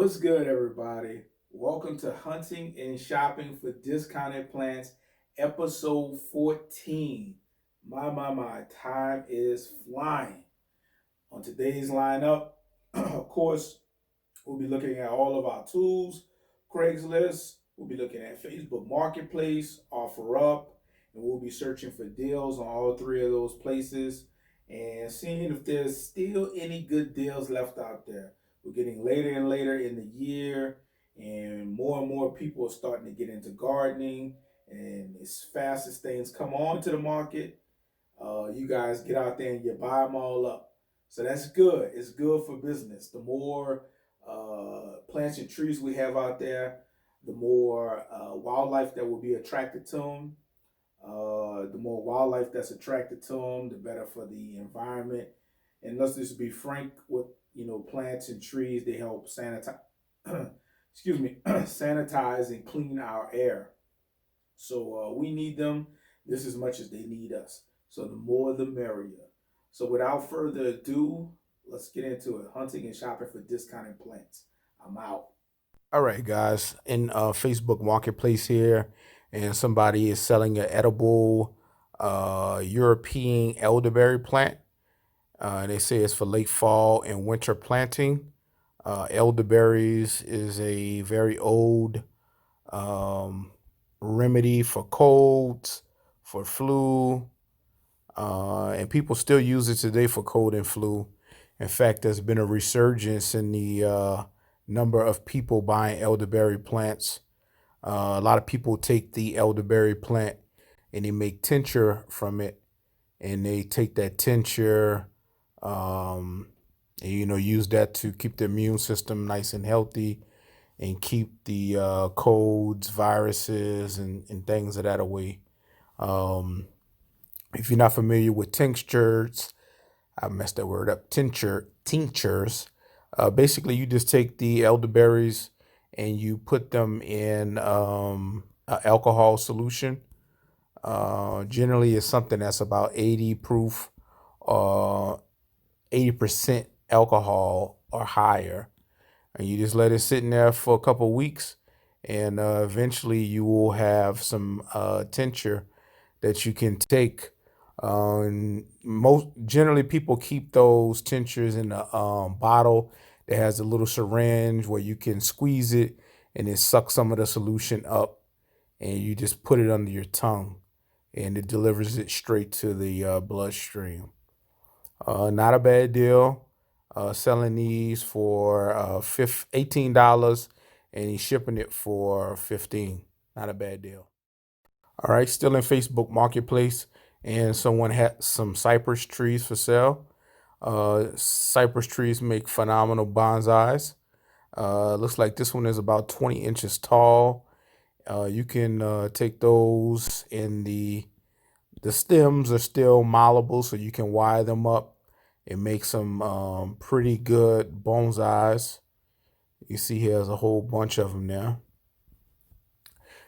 What's good, everybody? Welcome to Hunting and Shopping for Discounted Plants, episode 14. My, time is flying. On today's lineup, of course, we'll be looking at all of our tools, Craigslist, we'll be looking at Facebook Marketplace, OfferUp, and we'll be searching for deals on all three of those places and seeing if there's still any good deals left out there. We're getting later and later in the year, and more people are starting to get into gardening. And as fast as things come on to the market, you guys get out there and you buy them all up. So that's good. It's good for business. The more plants and trees we have out there, the more wildlife that will be attracted to them. The more wildlife that's attracted to them, the better for the environment. And let's just be frank with plants and trees. They help sanitize, excuse me, sanitize and clean our air. So we need them just as much as they need us. So the more the merrier. So without further ado, let's get into it. Hunting and shopping for discounted plants. I'm out. All right, guys, in Facebook Marketplace here, and somebody is selling an edible European elderberry plant. They say it's for late fall and winter planting. Elderberries is a very old um, remedy for colds, for flu, and people still use it today for cold and flu. In fact, there's been a resurgence in the number of people buying elderberry plants. A lot of people take the elderberry plant and they make tincture from it, and they take that tincture, and use that to keep the immune system nice and healthy and keep the colds, viruses, and things of that away. Um, if you're not familiar with tinctures, I messed that word up. Tinctures. Basically, you just take the elderberries and you put them in a alcohol solution. Generally, it's something that's about 80 proof, uh, 80% alcohol or higher, and you just let it sit in there for a couple of weeks, and eventually you will have some tincture that you can take. And most generally, people keep those tinctures in a bottle that has a little syringe where you can squeeze it and it sucks some of the solution up, and you just put it under your tongue, and it delivers it straight to the bloodstream. Not a bad deal. Selling these for $18, and he's shipping it for 15. Not a bad deal. All right, still in Facebook Marketplace, and someone had some cypress trees for sale. Cypress trees make phenomenal bonsais. Looks like this one is about 20 inches tall. You can take those, and the stems are still malleable, so you can wire them up and make some pretty good bonsais. You see, he has a whole bunch of them now.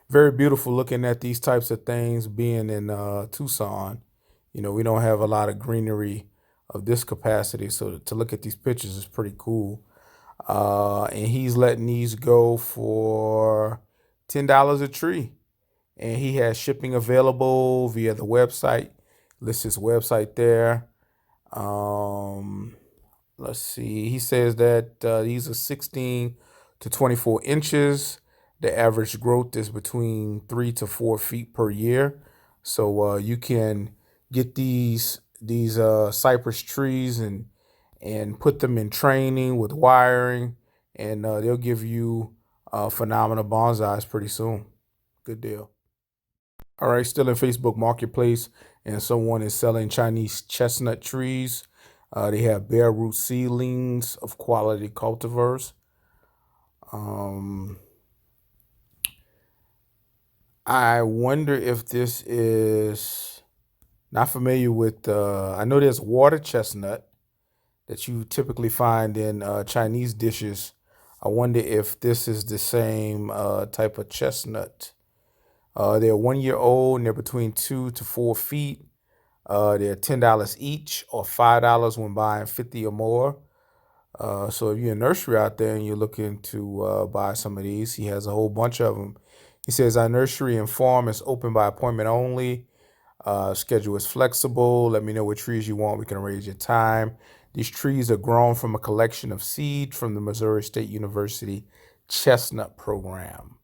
Very beautiful looking at these types of things being in Tucson. We don't have a lot of greenery of this capacity, so to look at these pictures is pretty cool. And he's letting these go for $10 a tree, and he has shipping available via the website. Lists his website there. Um, let's see. He says that these are 16 to 24 inches. The average growth is between 3 to 4 feet per year. So you can get these cypress trees and put them in training with wiring, and they'll give you phenomenal bonsais pretty soon. Good deal. All right, still in Facebook Marketplace, and someone is selling Chinese chestnut trees. They have bare root seedlings of quality cultivars. Um, I wonder if this is not familiar with. I know there's water chestnut that you typically find in Chinese dishes. I wonder if this is the same type of chestnut. They're 1 year old, and they're between 2 to 4 feet. They're $10 each, or $5 when buying 50 or more. So if you're a nursery out there and you're looking to buy some of these, he has a whole bunch of them. He says our nursery and farm is open by appointment only. Schedule is flexible. Let me know what trees you want. We can arrange your time. These trees are grown from a collection of seeds from the Missouri State University Chestnut program.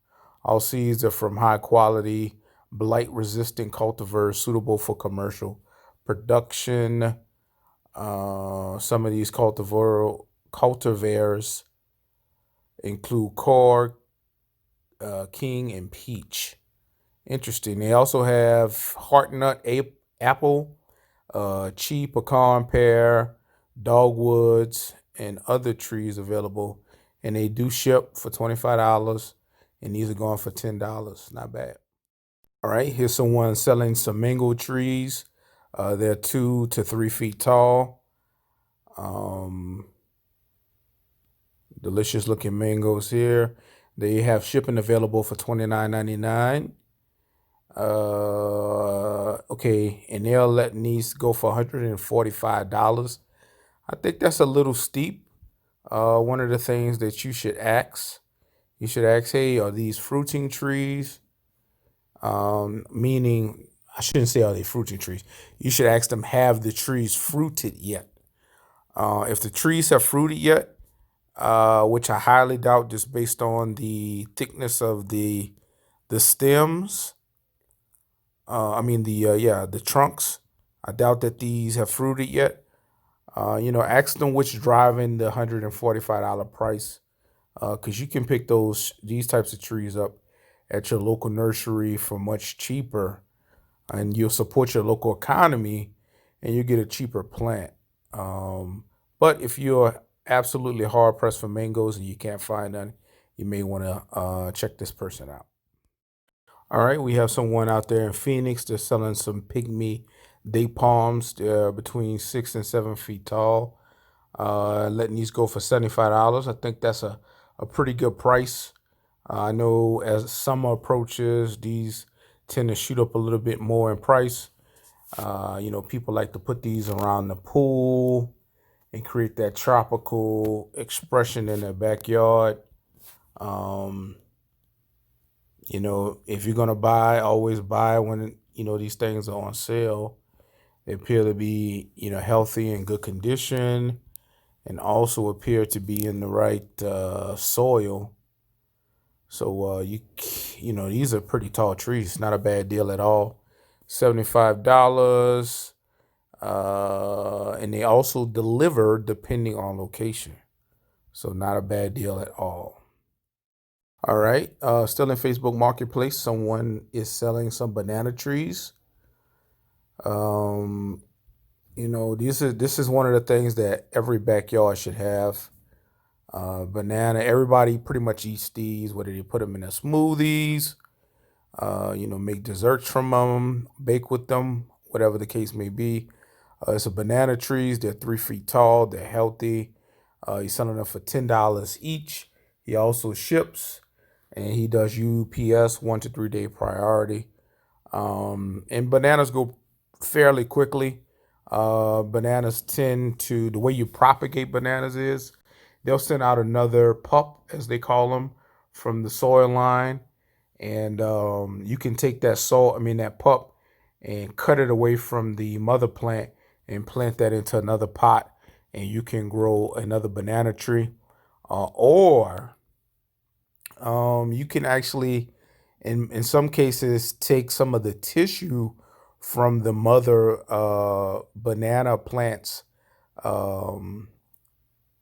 All seeds are from high quality, blight resistant cultivars suitable for commercial production. Some of these cultivars include cord, king, and peach. Interesting. They also have heart nut, apple, chi, pecan, pear, dogwoods, and other trees available. And they do ship for $25, and these are going for $10. Not bad. All right, here's someone selling some mango trees. They're 2 to 3 feet tall. Um, Delicious looking mangoes here. They have shipping available for $29.99. Okay, and they're letting these go for $145. I think that's a little steep. One of the things that you should ask, hey, are these fruiting trees? Meaning, I shouldn't say are they fruiting trees. You should ask them, have the trees fruited yet? If the trees have fruited yet, which I highly doubt just based on the thickness of the stems, the trunks. I doubt that these have fruited yet. Ask them which driving the $145 price, because you can pick these types of trees up at your local nursery for much cheaper, and you'll support your local economy, and you get a cheaper plant. But if you're absolutely hard pressed for mangoes and you can't find none, you may want to check this person out. All right, we have someone out there in Phoenix. They're selling some pygmy date palms. They're between 6 and 7 feet tall. Letting these go for $75. I think that's a pretty good price. I know as summer approaches, these tend to shoot up a little bit more in price. People like to put these around the pool and create that tropical expression in their backyard. Um, if you're gonna buy, always buy when these things are on sale. They appear to be healthy and good condition, and also appear to be in the right soil. So these are pretty tall trees. Not a bad deal at all. $75, and they also deliver depending on location. So not a bad deal at all. All right. Still in Facebook Marketplace, someone is selling some banana trees. Um, this is one of the things that every backyard should have. Banana. Everybody pretty much eats these, whether they put them in their smoothies, make desserts from them, bake with them, whatever the case may be. It's a banana trees. They're 3 feet tall. They're healthy. He's selling them for $10 each. He also ships, and he does UPS 1 to 3 day priority. And bananas go fairly quickly. Bananas tend to, the way you propagate bananas is they'll send out another pup, as they call them, from the soil line. And you can take that pup, and cut it away from the mother plant and plant that into another pot, and you can grow another banana tree. Or you can actually, in some cases, take some of the tissue from the mother banana plants. Um,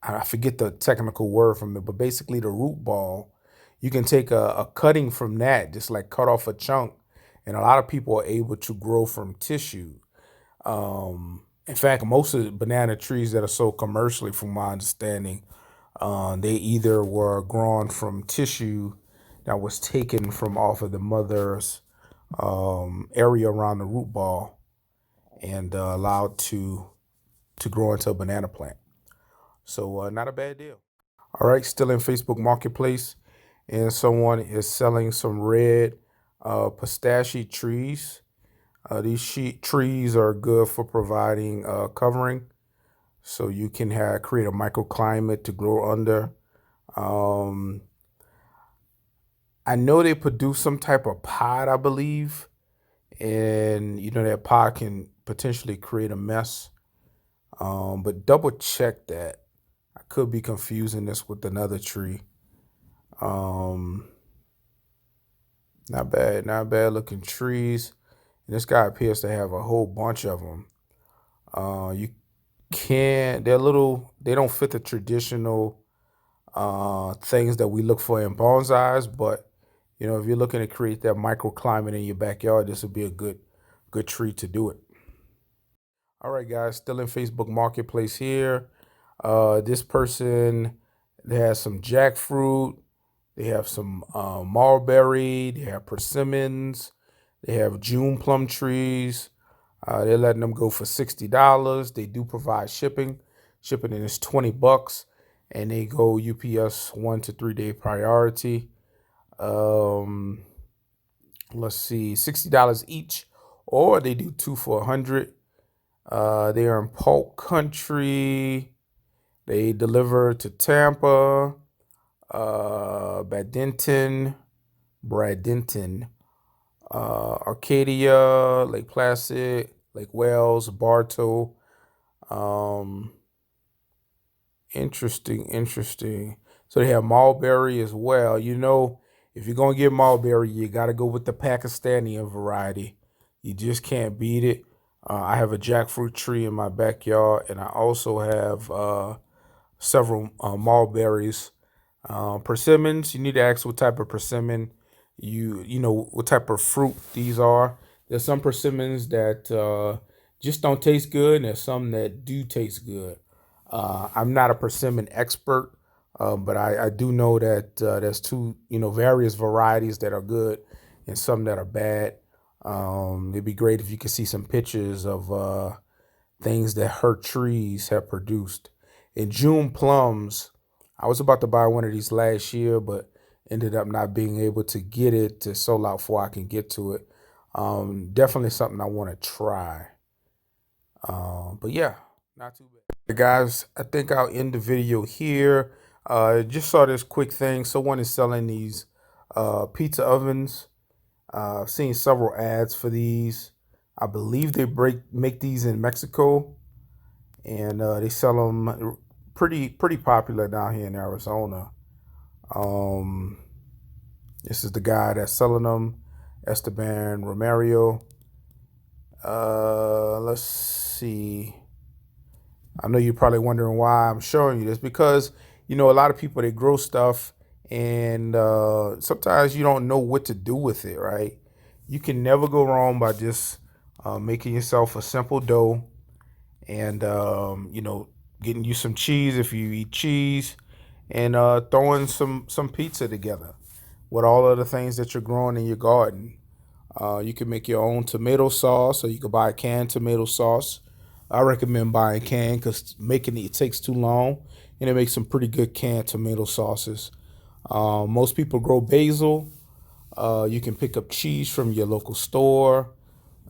I forget the technical word from it, but basically the root ball. You can take a cutting from that, just like cut off a chunk, and a lot of people are able to grow from tissue. In fact, most of the banana trees that are sold commercially, from my understanding, they either were grown from tissue that was taken from off of the mother's area around the root ball, and allowed to grow into a banana plant. So not a bad deal. All right, still in Facebook Marketplace, and someone is selling some red pistachio trees. These trees are good for providing covering. so you can create a microclimate to grow under. Um, I know they produce some type of pod, I believe, and that pod can potentially create a mess. But double check that. I could be confusing this with another tree. Um, not bad looking trees. And this guy appears to have a whole bunch of them. You can't. They don't fit the traditional things that we look for in bonsais, but if you're looking to create that microclimate in your backyard, this would be a good tree to do it. All right, guys, still in Facebook Marketplace here. This person, they has some jackfruit, they have some mulberry, they have persimmons, they have June plum trees. They're letting them go for $60. They do provide shipping. Shipping is $20, and they go UPS 1 to 3 day priority. Let's see, $60 each, or they do 2 for $100. They are in Polk Country. They deliver to Tampa, Bradenton, Arcadia, Lake Placid, Lake Wales, Bartow. Um, interesting. So they have mulberry as well. If you're gonna get mulberry, you gotta go with the Pakistani variety. You just can't beat it. I have a jackfruit tree in my backyard, and I also have several mulberries. Persimmons, you need to ask what type of persimmon you know what type of fruit these are. There's some persimmons that just don't taste good, and there's some that do taste good. I'm not a persimmon expert, but I do know that there's two, various varieties that are good and some that are bad. It'd be great if you could see some pictures of things that her trees have produced. And June plums, I was about to buy one of these last year, but ended up not being able to get it to sold out before I can get to it. Definitely something I want to try. But yeah, not too bad. Hey guys, I think I'll end the video here. Just saw this quick thing. Someone is selling these pizza ovens. I've seen several ads for these. I believe they make these in Mexico, and they sell them pretty popular down here in Arizona. Um, this is the guy that's selling them, Esteban Romario. Let's see. I know you're probably wondering why I'm showing you this, because a lot of people, they grow stuff, and sometimes you don't know what to do with it, right? You can never go wrong by just making yourself a simple dough, and getting you some cheese if you eat cheese, and throwing some pizza together with all of the things that you're growing in your garden. You can make your own tomato sauce, or you can buy canned tomato sauce. I recommend buying canned because making it takes too long, and it makes some pretty good canned tomato sauces. Most people grow basil. You can pick up cheese from your local store.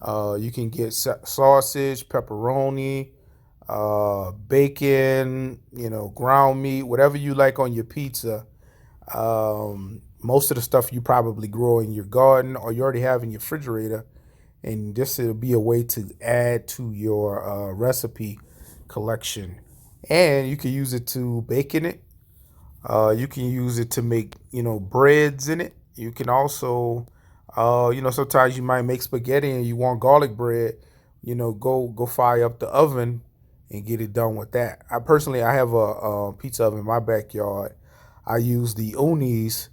You can get sausage, pepperoni, bacon, ground meat, whatever you like on your pizza. Most of the stuff you probably grow in your garden or you already have in your refrigerator, and this will be a way to add to your recipe collection. And you can use it to bake in it. You can use it to make, breads in it. You can also, sometimes you might make spaghetti and you want garlic bread. Go fire up the oven and get it done with that. I have a pizza oven in my backyard. I use the Unis,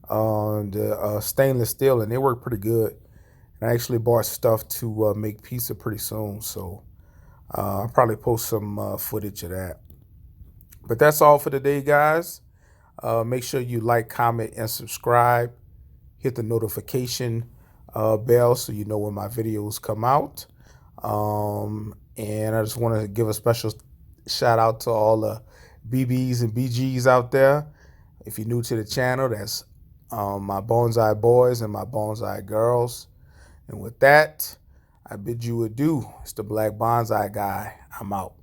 the stainless steel, and they work pretty good. And I actually bought stuff to make pizza pretty soon, so I'll probably post some footage of that. But that's all for today, guys. Make sure you like, comment, and subscribe. Hit the notification bell so you know when my videos come out. And I just want to give a special shout out to all the BBs and BGs out there. If you're new to the channel, that's my bonsai boys and my bonsai girls. And with that, I bid you adieu. It's the Black Bonsai Guy. I'm out.